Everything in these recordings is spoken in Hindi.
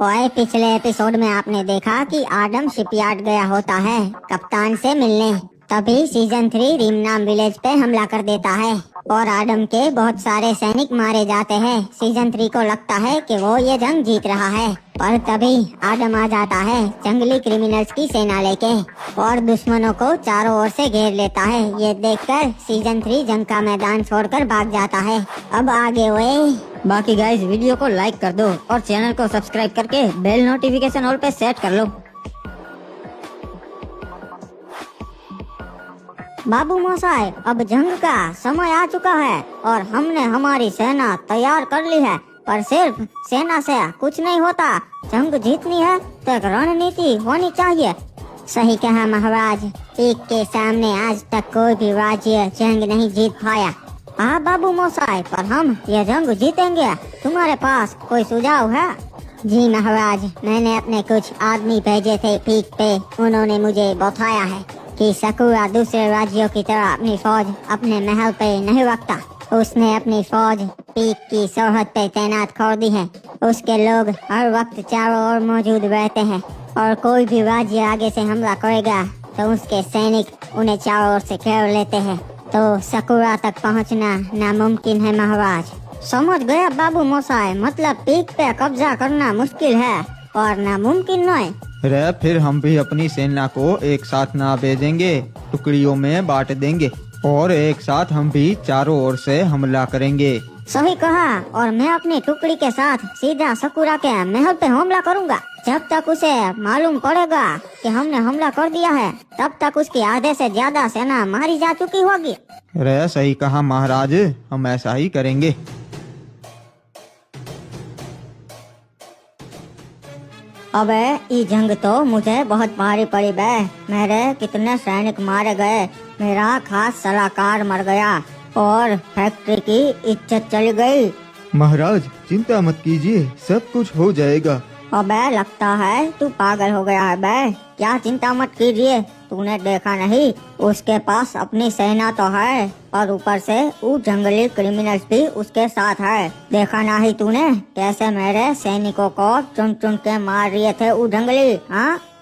ओए, पिछले एपिसोड में आपने देखा कि आडम शिपयार्ड गया होता है कप्तान से मिलने। तभी सीजन 3 रिमनाम विलेज पे हमला कर देता है और आडम के बहुत सारे सैनिक मारे जाते हैं। सीजन 3 को लगता है कि वो ये जंग जीत रहा है, पर तभी आडम आ जाता है जंगली क्रिमिनल्स की सेना लेके और दुश्मनों को चारों ओर से घेर लेता है। ये देखकर सीजन 3 जंग का मैदान छोड़कर भाग जाता है। अब आगे हुए बाकी गाइस वीडियो को लाइक कर दो और चैनल को सब्सक्राइब करके बेल नोटिफिकेशन ऑल पे सेट कर लो। बाबू मोसाई, अब जंग का समय आ चुका है और हमने हमारी सेना तैयार कर ली है, पर सिर्फ सेना से कुछ नहीं होता। जंग जीतनी है तो एक रणनीति होनी चाहिए। सही कहा महाराज, पीक के सामने आज तक कोई भी राज्य जंग नहीं जीत पाया। हाँ बाबू मोसाई, पर हम ये जंग जीतेंगे। तुम्हारे पास कोई सुझाव है? जी महाराज, मैंने अपने कुछ आदमी भेजे थे पीक पे। उन्होंने मुझे बताया है कि सकुरा दूसरे राज्यों की तरह अपनी फौज अपने महल पे नहीं रखता। उसने अपनी फौज पीक की सरहद पे तैनात कर दी है। उसके लोग हर वक्त चारों ओर मौजूद रहते हैं और कोई भी राज्य आगे से हमला करेगा तो उसके सैनिक उन्हें चारों ओर से घेर लेते हैं। तो सकुरा तक पहुंचना नामुमकिन है महाराज। समझ गया बाबू मोसाई, मतलब पीक पे कब्जा करना मुश्किल है और नामुमकिन नहीं। रे फिर हम भी अपनी सेना को एक साथ ना भेजेंगे, टुकड़ियों में बांट देंगे और एक साथ हम भी चारों ओर से हमला करेंगे। सही कहा, और मैं अपनी टुकड़ी के साथ सीधा सकुरा के महल पे हमला करूंगा। जब तक उसे मालूम पड़ेगा कि हमने हमला कर दिया है, तब तक उसकी आधे से ज्यादा सेना मारी जा चुकी होगी। रे सही कहा महाराज, हम ऐसा ही करेंगे। अबे ये जंग तो मुझे बहुत भारी पड़ी बे। मेरे कितने सैनिक मारे गए, मेरा खास सलाहकार मर गया और फैक्ट्री की इज्जत चली गई। महाराज चिंता मत कीजिए, सब कुछ हो जाएगा। अबे लगता है तू पागल हो गया है बे। क्या चिंता मत कीजिए, तूने देखा नहीं उसके पास अपनी सेना तो है और ऊपर से वो जंगली क्रिमिनल्स भी उसके साथ है। देखा नहीं तूने कैसे मेरे सैनिकों को चुन चुन के मार रहे थे वो जंगली?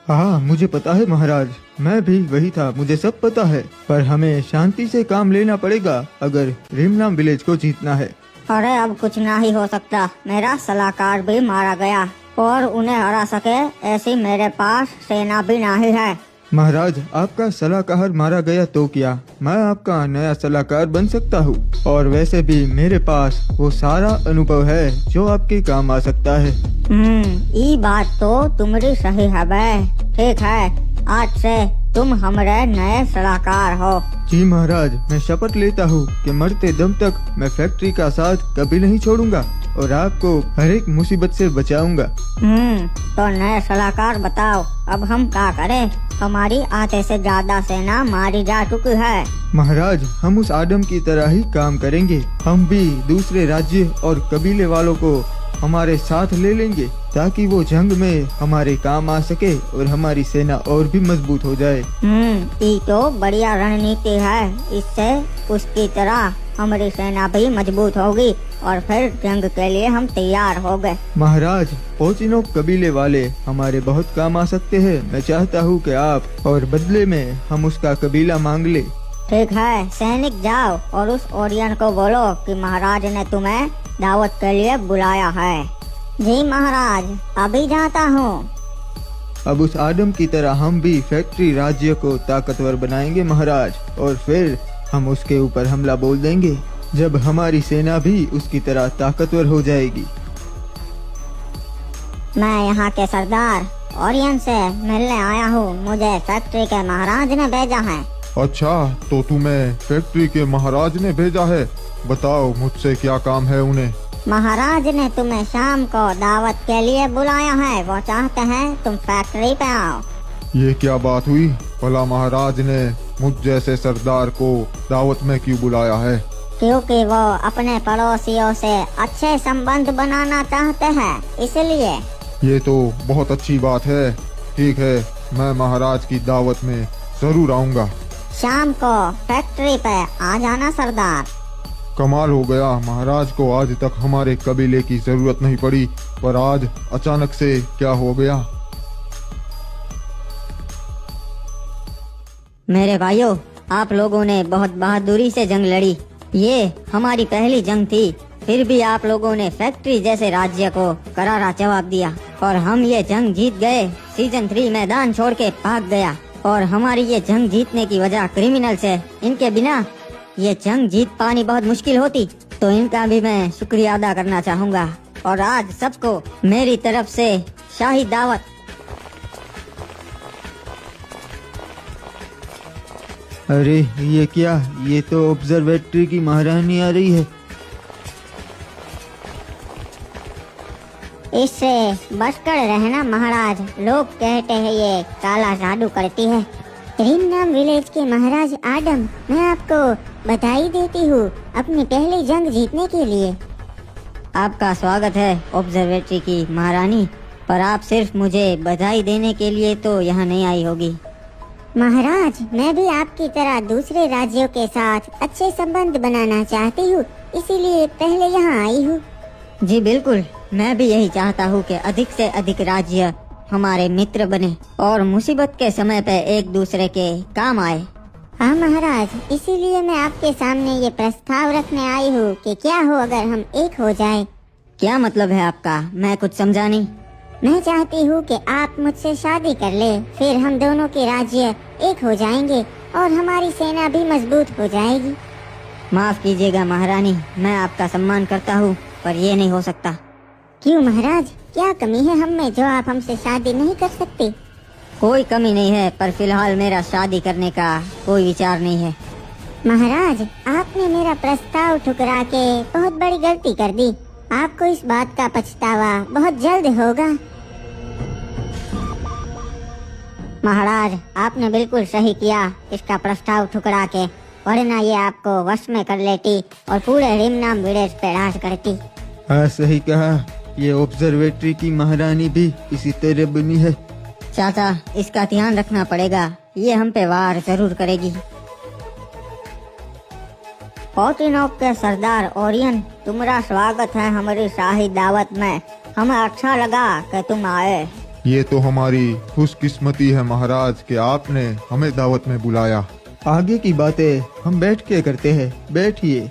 हाँ मुझे पता है महाराज, मैं भी वही था, मुझे सब पता है। पर हमें शांति से काम लेना पड़ेगा अगर रिमनाम विलेज को जीतना है। अरे अब कुछ नहीं हो सकता, मेरा सलाहकार भी मारा गया और उन्हें हरा सके ऐसी मेरे पास सेना भी नहीं है। महाराज आपका सलाहकार मारा गया तो क्या, मैं आपका नया सलाहकार बन सकता हूँ और वैसे भी मेरे पास वो सारा अनुभव है जो आपके काम आ सकता है। ये बात तो तुम्हारी सही है बे। ठीक है, आज से तुम हमारे नए सलाहकार हो। जी महाराज, मैं शपथ लेता हूँ कि मरते दम तक मैं फैक्ट्री का साथ कभी नहीं छोड़ूंगा और आपको हर एक मुसीबत से बचाऊंगा। तो नए सलाहकार बताओ, अब हम क्या करें? हमारी आधे से ज्यादा सेना मारी जा चुकी है। महाराज हम उस आदम की तरह ही काम करेंगे। हम भी दूसरे राज्य और कबीले वालों को हमारे साथ ले लेंगे ताकि वो जंग में हमारे काम आ सके और हमारी सेना और भी मजबूत हो जाए। ये तो बढ़िया रणनीति है, इससे उसकी तरह हमारी सेना भी मजबूत होगी और फिर जंग के लिए हम तैयार हो गए। महाराज ओचिनो कबीले वाले हमारे बहुत काम आ सकते हैं। मैं चाहता हूँ कि आप और बदले में हम उसका कबीला मांग ले। ठीक है, सैनिक जाओ और उस ओरियन को बोलो कि महाराज ने तुम्हें दावत के लिए बुलाया है। जी महाराज, अभी जाता हूँ। अब उस आदम की तरह हम भी फैक्ट्री राज्य को ताकतवर बनाएंगे महाराज, और फिर हम उसके ऊपर हमला बोल देंगे जब हमारी सेना भी उसकी तरह ताकतवर हो जाएगी। मैं यहाँ के सरदार ओरियन से मिलने आया हूँ, मुझे फैक्ट्री के महाराज ने भेजा है। अच्छा, तो तुम्हें फैक्ट्री के महाराज ने भेजा है, बताओ मुझसे क्या काम है उन्हें? महाराज ने तुम्हें शाम को दावत के लिए बुलाया है, वो चाहते हैं तुम फैक्ट्री पे आओ। ये क्या बात हुई? भला महाराज ने मुझ जैसे सरदार को दावत में क्यों बुलाया है? क्योंकि वो अपने पड़ोसियों से अच्छे संबंध बनाना चाहते हैं, इसलिए। ये तो बहुत अच्छी बात है। ठीक है, मैं महाराज की दावत में जरूर आऊँगा। शाम को फैक्ट्री पे आ जाना सरदार। कमाल हो गया, महाराज को आज तक हमारे कबीले की जरूरत नहीं पड़ी, पर आज अचानक से क्या हो गया? मेरे भाइयों, आप लोगों ने बहुत बहादुरी से जंग लड़ी। ये हमारी पहली जंग थी, फिर भी आप लोगों ने फैक्ट्री जैसे राज्य को करारा जवाब दिया और हम ये जंग जीत गए। सीजन 3 मैदान छोड़ के भाग गया और हमारी ये जंग जीतने की वजह क्रिमिनल्स है। इनके बिना ये जंग जीत पानी बहुत मुश्किल होती, तो इनका भी मैं शुक्रिया अदा करना चाहूँगा। और आज सबको मेरी तरफ से शाही दावत। अरे ये क्या, ये तो ऑब्जर्वेटरी की महारानी आ रही है। इससे बचकर रहना महाराज, लोग कहते हैं ये काला जादू करती है। ग्रीमनाम विलेज के महाराज आडम, मैं आपको बधाई देती हूँ अपनी पहली जंग जीतने के लिए। आपका स्वागत है ऑब्जर्वेटरी की महारानी, पर आप सिर्फ मुझे बधाई देने के लिए तो यहाँ नहीं आई होगी। महाराज, मैं भी आपकी तरह दूसरे राज्यों के साथ अच्छे संबंध बनाना चाहती हूँ, इसीलिए पहले यहाँ आई हूँ। जी बिल्कुल, मैं भी यही चाहता हूँ कि अधिक से अधिक राज्य हमारे मित्र बने और मुसीबत के समय पे एक दूसरे के काम आए। हाँ महाराज, इसीलिए मैं आपके सामने ये प्रस्ताव रखने आई हूँ कि क्या हो अगर हम एक हो जाएं। क्या मतलब है आपका? मैं कुछ समझा नहीं। मैं चाहती हूँ कि आप मुझसे शादी कर ले, फिर हम दोनों के राज्य एक हो जाएंगे और हमारी सेना भी मजबूत हो जाएगी। माफ कीजिएगा महारानी, मैं आपका सम्मान करता हूँ, पर ये नहीं हो सकता। क्यों महाराज, क्या कमी है हम में जो आप हमसे शादी नहीं कर सकते? कोई कमी नहीं है, पर फिलहाल मेरा शादी करने का कोई विचार नहीं है। महाराज, आपने मेरा प्रस्ताव ठुकरा के बहुत बड़ी गलती कर दी। आपको इस बात का पछतावा बहुत जल्द होगा। महाराज, आपने बिल्कुल सही किया इसका प्रस्ताव ठुकरा के, वरना ये आपको वश में कर लेती और पूरे रिमनाम विलेज पे राज करती। हाँ सही कहा, ये ऑब्जर्वेटरी की महारानी भी इसी तरह बनी है। चाचा, इसका ध्यान रखना पड़ेगा, ये हम पे वार जरूर करेगी। पोटिनोक के सरदार ओरियन, तुम्हारा स्वागत है हमारी शाही दावत में। हमें अच्छा लगा कि तुम आए। ये तो हमारी खुशकिस्मती है महाराज कि आपने हमें दावत में बुलाया। आगे की बातें हम बैठ के करते हैं, बैठिए।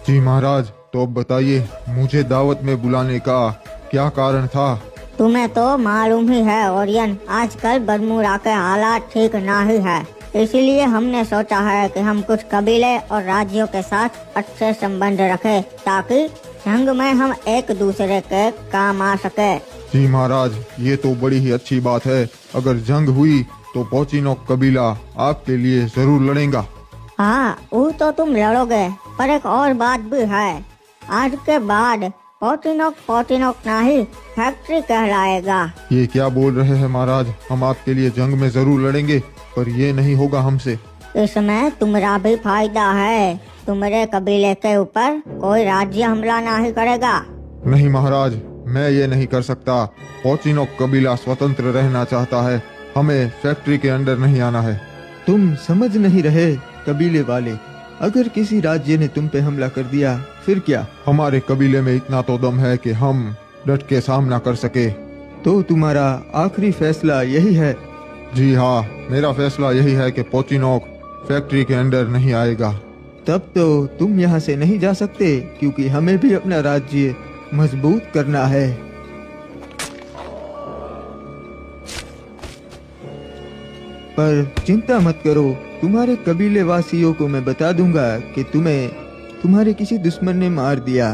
जी महाराज, तो अब बताइए मुझे दावत में बुलाने का क्या कारण था? तुम्हें तो मालूम ही है ओरियन, आजकल बरमूडा के हालात ठीक नहीं है, इसलिए हमने सोचा है कि हम कुछ कबीले और राज्यों के साथ अच्छे संबंध रखें ताकि जंग में हम एक दूसरे के काम आ सके। जी महाराज, ये तो बड़ी ही अच्छी बात है। अगर जंग हुई तो पोचिनोक कबीला आपके लिए जरूर लड़ेगा। हाँ, वो तो तुम लड़ोगे, पर एक और बात भी है। आज के बाद पोटिनोक नहीं फैक्ट्री कहलाएगा। ये क्या बोल रहे हैं महाराज? हम आपके लिए जंग में जरूर लड़ेंगे, पर ये नहीं होगा हमसे। इसमें तुम्हारा भी फायदा है, तुम्हारे कबीले के ऊपर कोई राज्य हमला नहीं करेगा। नहीं महाराज, मैं ये नहीं कर सकता। पोचिनोक कबीला स्वतंत्र रहना चाहता है, हमें फैक्ट्री के अंदर नहीं आना है। तुम समझ नहीं रहे कबीले वाले, अगर किसी राज्य ने तुम पे हमला कर दिया फिर क्या? हमारे कबीले में इतना तो दम है कि हम डट के सामना कर सके। तो तुम्हारा आखिरी फैसला यही है? जी हाँ, मेरा फैसला यही है कि पोचिनोक फैक्ट्री के अंदर नहीं आएगा। तब तो तुम यहाँ से नहीं जा सकते, क्योंकि हमें भी अपना राज्य मजबूत करना है। पर चिंता मत करो, तुम्हारे कबीले वासियों को मैं बता दूंगा कि तुम्हें तुम्हारे किसी दुश्मन ने मार दिया।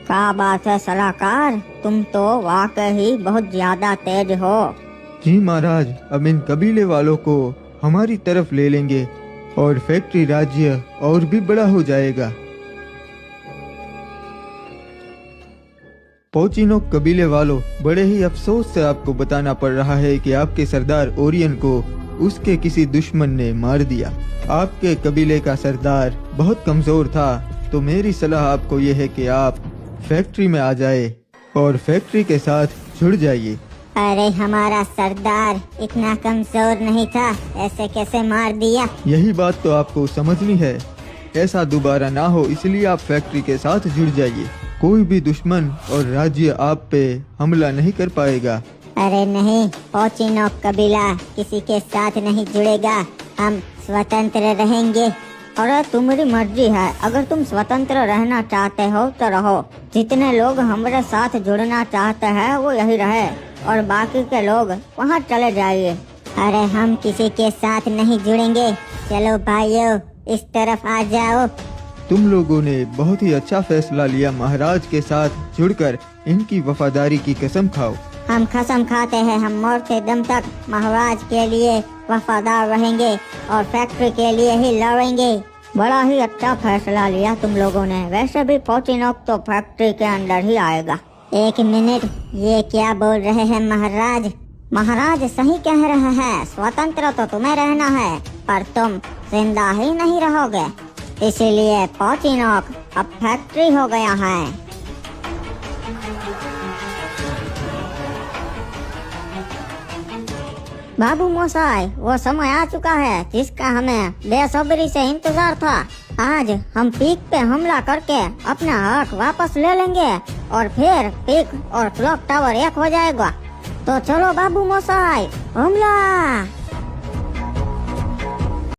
क्या बात है सलाहकार, तुम तो वाकई बहुत ज्यादा तेज हो। जी महाराज, अब इन कबीले वालों को हमारी तरफ ले लेंगे और फैक्ट्री राज्य और भी बड़ा हो जाएगा। पोचिनोक कबीले वालों, बड़े ही अफसोस से आपको बताना पड़ रहा है कि आपके सरदार ओरियन को उसके किसी दुश्मन ने मार दिया। आपके कबीले का सरदार बहुत कमजोर था, तो मेरी सलाह आपको यह है कि आप फैक्ट्री में आ जाए और फैक्ट्री के साथ जुड़ जाइए। अरे हमारा सरदार इतना कमजोर नहीं था, ऐसे कैसे मार दिया? यही बात तो आपको समझनी है। ऐसा दोबारा ना हो, इसलिए आप फैक्ट्री के साथ जुड़ जाइए। कोई भी दुश्मन और राज्य आप पे हमला नहीं कर पाएगा। अरे नहीं, पोचिनो कबीला किसी के साथ नहीं जुड़ेगा, हम स्वतंत्र रहेंगे। अरे तुम्हारी मर्जी है, अगर तुम स्वतंत्र रहना चाहते हो तो रहो। जितने लोग हमारे साथ जुड़ना चाहते हैं वो यही रहे और बाकी के लोग वहाँ चले जाइए। अरे हम किसी के साथ नहीं जुड़ेंगे, चलो भाइयों इस तरफ आ जाओ। तुम लोगों ने बहुत ही अच्छा फैसला लिया, महाराज के साथ जुड़कर इनकी वफादारी की कसम खाओ। हम कसम खाते हैं हम मरते दम तक महाराज के लिए वफादार रहेंगे और फैक्ट्री के लिए ही लड़ेंगे। बड़ा ही अच्छा फैसला लिया तुम लोगों ने। वैसे भी पोचिनोक तो फैक्ट्री के अंदर ही आएगा। एक मिनट, ये क्या बोल रहे हैं महाराज? महाराज सही कह रहे हैं, स्वतंत्र तो तुम्हें रहना है पर तुम जिंदा ही नहीं रहोगे, इसीलिए पोचिनोक अब फैक्ट्री हो गया है। बाबू मोसाई, वो समय आ चुका है जिसका हमें बेसब्री से इंतजार था। आज हम पीक पे हमला करके अपना हक वापस ले लेंगे और फिर पीक और क्लॉक टावर एक हो जाएगा। तो चलो बाबू मोसाई, हमला।